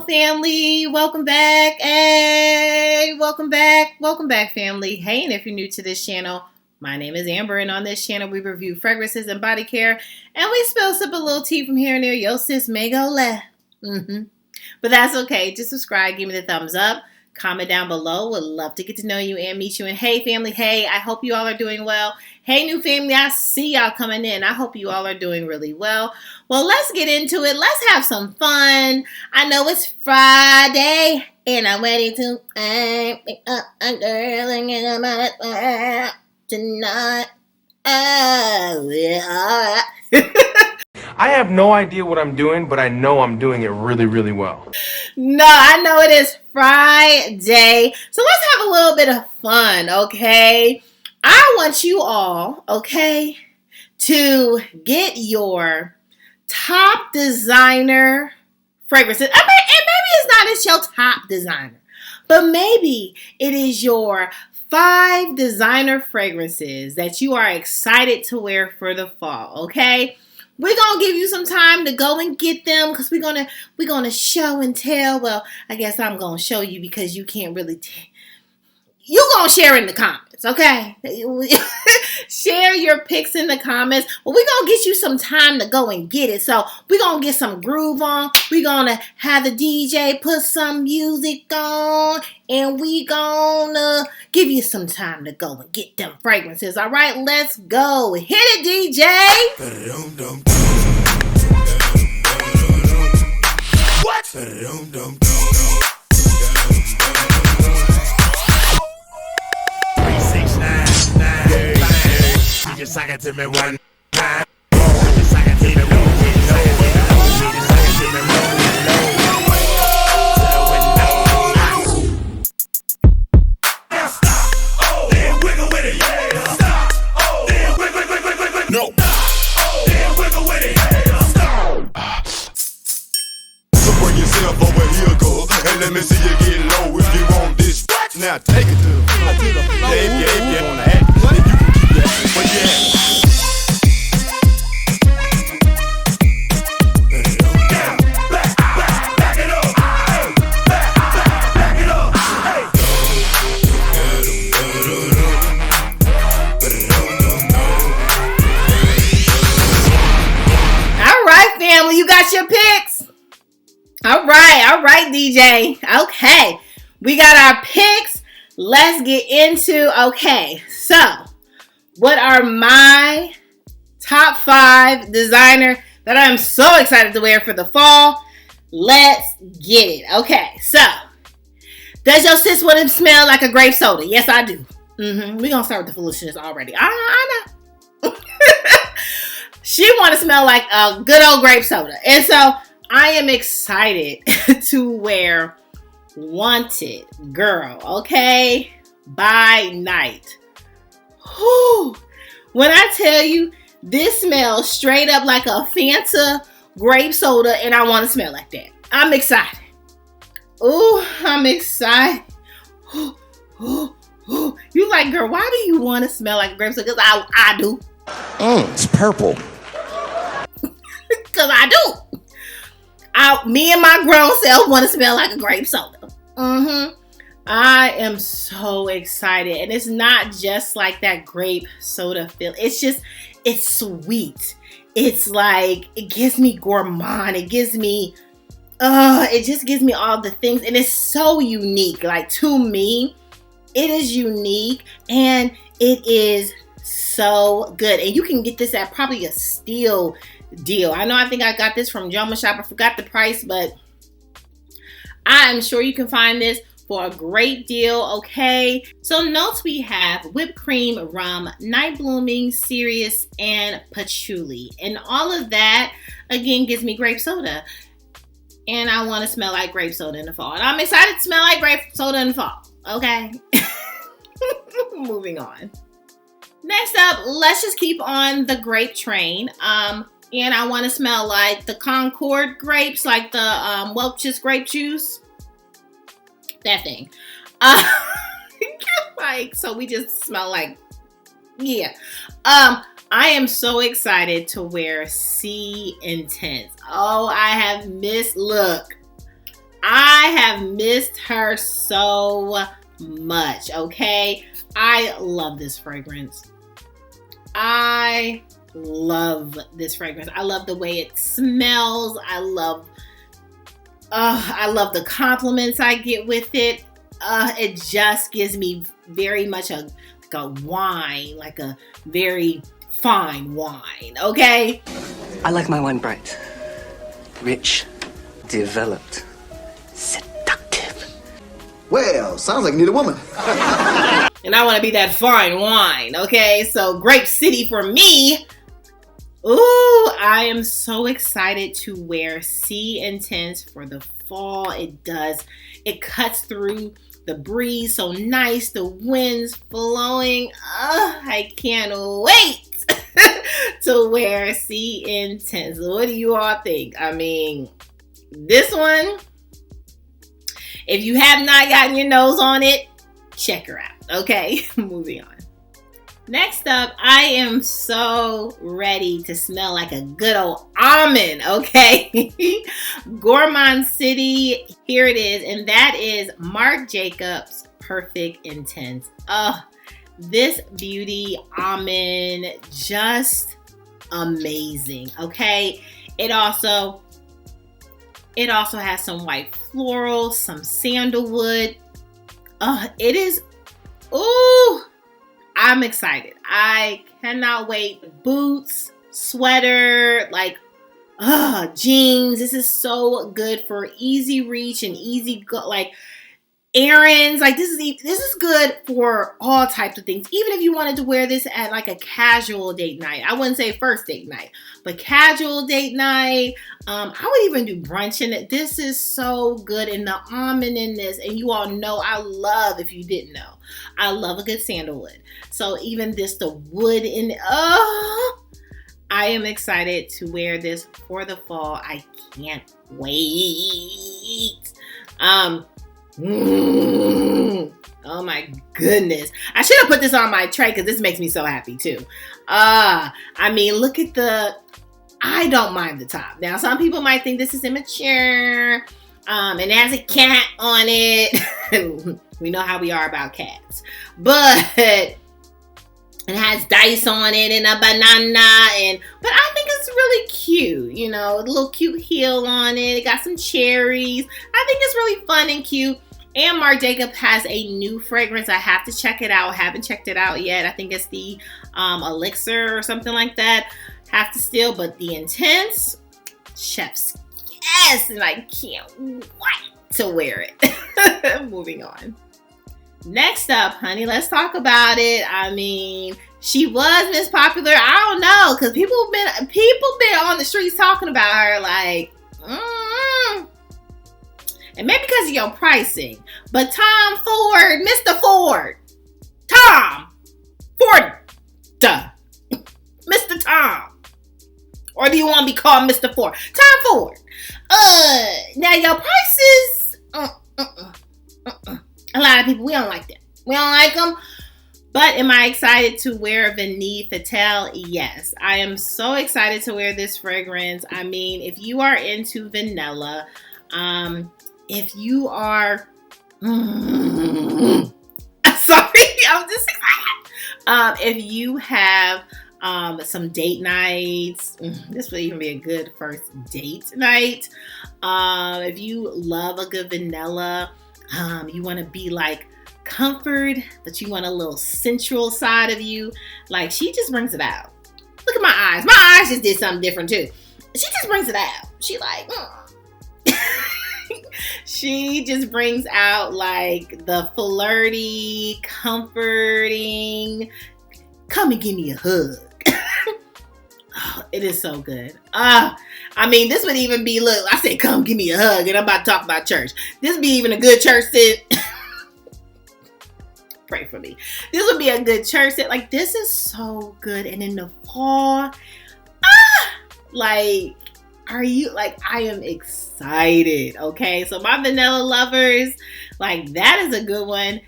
family. Welcome back. Hey, welcome back, family. Hey, and if you're new to this channel, my name is Amber, and on this channel, we review fragrances and body care, and we spill sip a little tea from here and there. Yo, sis may go left. But that's okay. Just subscribe, give me the thumbs up, comment down below. Would love to get to know you and meet you. And hey, family, hey, I hope you all are doing well. Hey, new family, I see y'all coming in. I hope you all are doing really well. Well, let's get into it. Let's have some fun. I know it's Friday, and I'm ready to pick up a girl and get about it tonight. Oh, yeah. I have no idea what I'm doing, but I know I'm doing it really, really well. No, I know it is Friday. So let's have a little bit of fun, okay? I want you all, okay, to get your top designer fragrances. And maybe it's not it's your top designer, but maybe it is your 5 designer fragrances that you are excited to wear for the fall, okay? We're going to give you some time to go and get them because we're gonna show and tell. Well, I guess I'm going to show you because you can't really you're going to share in the comments, okay? Share your picks in the comments. Well, we're going to get you some time to go and get it. So we're going to get some groove on. We're going to have the DJ put some music on. And we going to give you some time to go and get them fragrances. All right, let's go. Hit it, DJ. What? Just suck it to me one time. Just suck it to me one let me see you get low if you want this. Now take it to the floor. Yeah, if you wanna act, you can keep that. But yeah. Back it up. Back it up. All right, family, you got your picks? All right, DJ. Okay, we got our picks. Let's get into, okay, so what are my top 5 designer that I'm so excited to wear for the fall? Let's get it. Okay, so does your sis want to smell like a grape soda? Yes, I do. We're going to start with the foolishness already. I know. She want to smell like a good old grape soda. And so I am excited to wear Wanted Girl, okay? By Night. Whew. When I tell you, this smells straight up like a Fanta grape soda, and I want to smell like that. I'm excited. Ooh, I'm excited. You like, girl, why do you want to smell like a grape soda? Because I do. It's purple. Because I do. Me and my grown self want to smell like a grape soda. I am so excited. And it's not just like that grape soda feel. It's sweet. It's like, it gives me gourmand. It gives me, it just gives me all the things. And it's so unique. Like, to me, it is unique. And it is so good. And you can get this at probably a steal deal. I think I got this from Joma Shop. I forgot the price, but I'm sure you can find this for a great deal, okay? So notes we have whipped cream, rum, night blooming, cereus, and patchouli. And all of that, again, gives me grape soda. And I want to smell like grape soda in the fall. And I'm excited to smell like grape soda in the fall, okay? Moving on. Next up, let's just keep on the grape train. And I want to smell like the Concord grapes, like the Welch's grape juice. That thing. Like, so we just smell like, yeah. I am so excited to wear Sea Intense. Oh, I have missed, look. I have missed her so much, okay? I love this fragrance. I love this fragrance. I love the way it smells. I love the compliments I get with it. It just gives me very much like a wine, like a very fine wine, okay? I like my wine bright, rich, developed, seductive. Well, sounds like you need a woman. And I want to be that fine wine, okay? So Grape City for me. Ooh, I am so excited to wear Sea Intense for the fall. It cuts through the breeze so nice, the wind's blowing. I can't wait to wear Sea Intense. What do you all think? I mean, this one, if you have not gotten your nose on it, check her out. Okay, moving on. Next up, I am so ready to smell like a good old almond, okay? Gourmand City, here it is, and that is marcjacobs Perfect Intense. This beauty almond, just amazing, okay? It also has some white floral, some sandalwood. It is, ooh, I'm excited. I cannot wait. Boots, sweater, like, jeans. This is so good for easy reach and easy like errands. Like this is good for all types of things. Even if you wanted to wear this at like a casual date night. I wouldn't say first date night, but casual date night. I would even do brunch in it. This is so good, and the almond in this, and you all know I love, if you didn't know, I love a good sandalwood. So even this, the wood in it, I am excited to wear this for the fall. I can't wait. Oh my goodness. I should have put this on my tray because this makes me so happy too. I mean, look at I don't mind the top. Now, some people might think this is immature. And it has a cat on it. We know how we are about cats. But it has dice on it and a banana. But I think it's really cute. You know, a little cute heel on it. It got some cherries. I think it's really fun and cute. And Marc Jacobs has a new fragrance. I have to check it out. I haven't checked it out yet. I think it's the Elixir or something like that. Have to steal, but the Intense, chef's yes, and I can't wait to wear it. Moving on. Next up, honey, let's talk about it. I mean, she was Miss Popular. I don't know, because people been on the streets talking about her like, and maybe because of your pricing. But Tom Ford, Mr. Ford, Tom Ford, Mr. Tom. Or do you want to be called Mr. Ford? Tom Ford. Now your prices, a lot of people, we don't like them. We don't like them. But am I excited to wear Vanille Fatale? Yes. I am so excited to wear this fragrance. I mean, if you are into vanilla, if you are, sorry, I'm just excited. If you have some date nights, this would even be a good first date night. If you love a good vanilla, you want to be like comfort, but you want a little sensual side of you, like she just brings it out. Look at my eyes. My eyes just did something different too. She just brings it out. She like, she just brings out like the flirty, comforting, come and give me a hug. Oh, it is so good. I mean, this would even be, look, I said, come give me a hug, and I'm about to talk about church. This would be even a good church sit. Pray for me. This would be a good church sit. Like, this is so good. And in the fall, like, are you, like, I am excited, okay? So my vanilla lovers, like, that is a good one.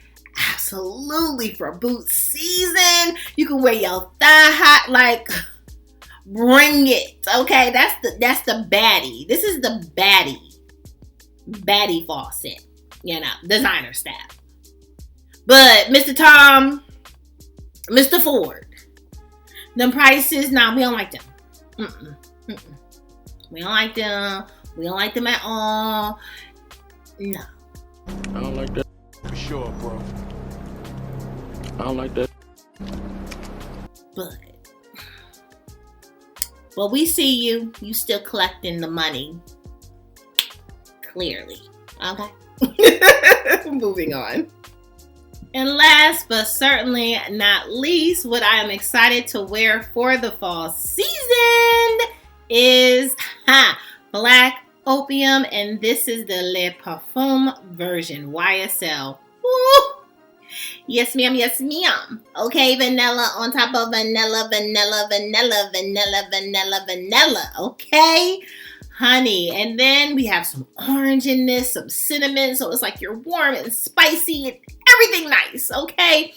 Absolutely, for boot season. You can wear your thigh high, like, bring it, okay? That's the baddie. This is the baddie baddie fall scent, you know, designer style. But Mr. Tom, Mr. Ford, them prices, nah, we don't like them. We don't like them. We don't like them at all. No. I don't like that. For sure, bro. I don't like that. But we see you. You still collecting the money. Clearly. Okay. Moving on. And last but certainly not least, what I am excited to wear for the fall season is Black Opium. And this is the Le Parfum version, YSL. Woo! Yes, ma'am. Yes, ma'am. Okay, vanilla on top of vanilla, vanilla, vanilla, vanilla, vanilla, vanilla. Okay, honey. And then we have some orange in this, some cinnamon. So it's like you're warm and spicy and everything nice. Okay.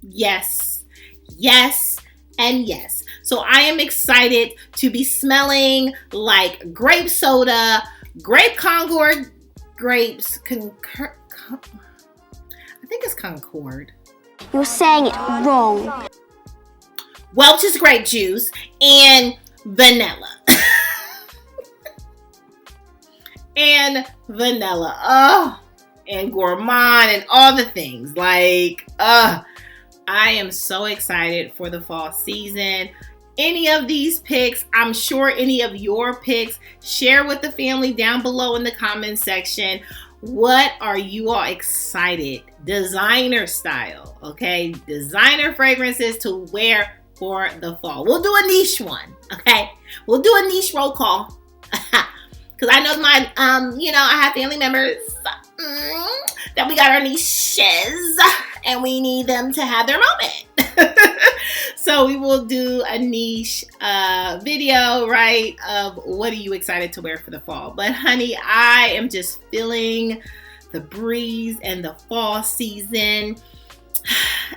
Yes, yes, and yes. So I am excited to be smelling like grape soda, grape Concord grapes, I think it's Concord. You're saying it wrong. Welch's grape juice and vanilla. And vanilla. Oh, and gourmand and all the things. Like, I am so excited for the fall season. Any of these picks, I'm sure any of your picks, share with the family down below in the comment section. What are you all excited? Designer style, okay? Designer fragrances to wear for the fall. We'll do a niche one, okay? We'll do a niche roll call. Because I know my, I have family members that we got our niches and we need them to have their moment. So we will do a niche video, right, of what are you excited to wear for the fall. But honey, I am just feeling the breeze and the fall season.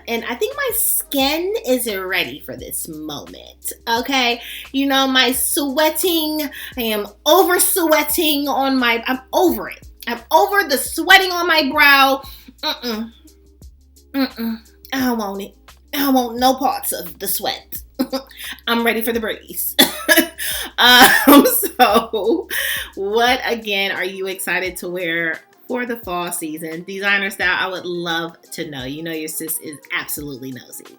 And I think my skin isn't ready for this moment, okay? You know, my sweating, I am over sweating on I'm over it. I'm over the sweating on my brow. I don't want it. I don't want no parts of the sweat. I'm ready for the breeze. So what again are you excited to wear for the fall season? Designer style, I would love to know. You know your sis is absolutely nosy.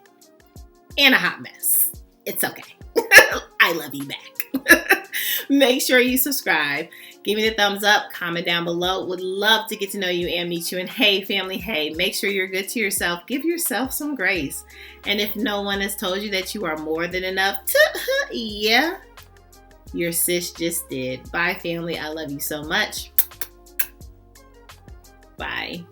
And a hot mess. It's okay. I love you back. Make sure you subscribe. Give me the thumbs up. Comment down below. Would love to get to know you and meet you. And hey, family, hey, make sure you're good to yourself. Give yourself some grace. And if no one has told you that you are more than enough, yeah, your sis just did. Bye, family. I love you so much. Bye.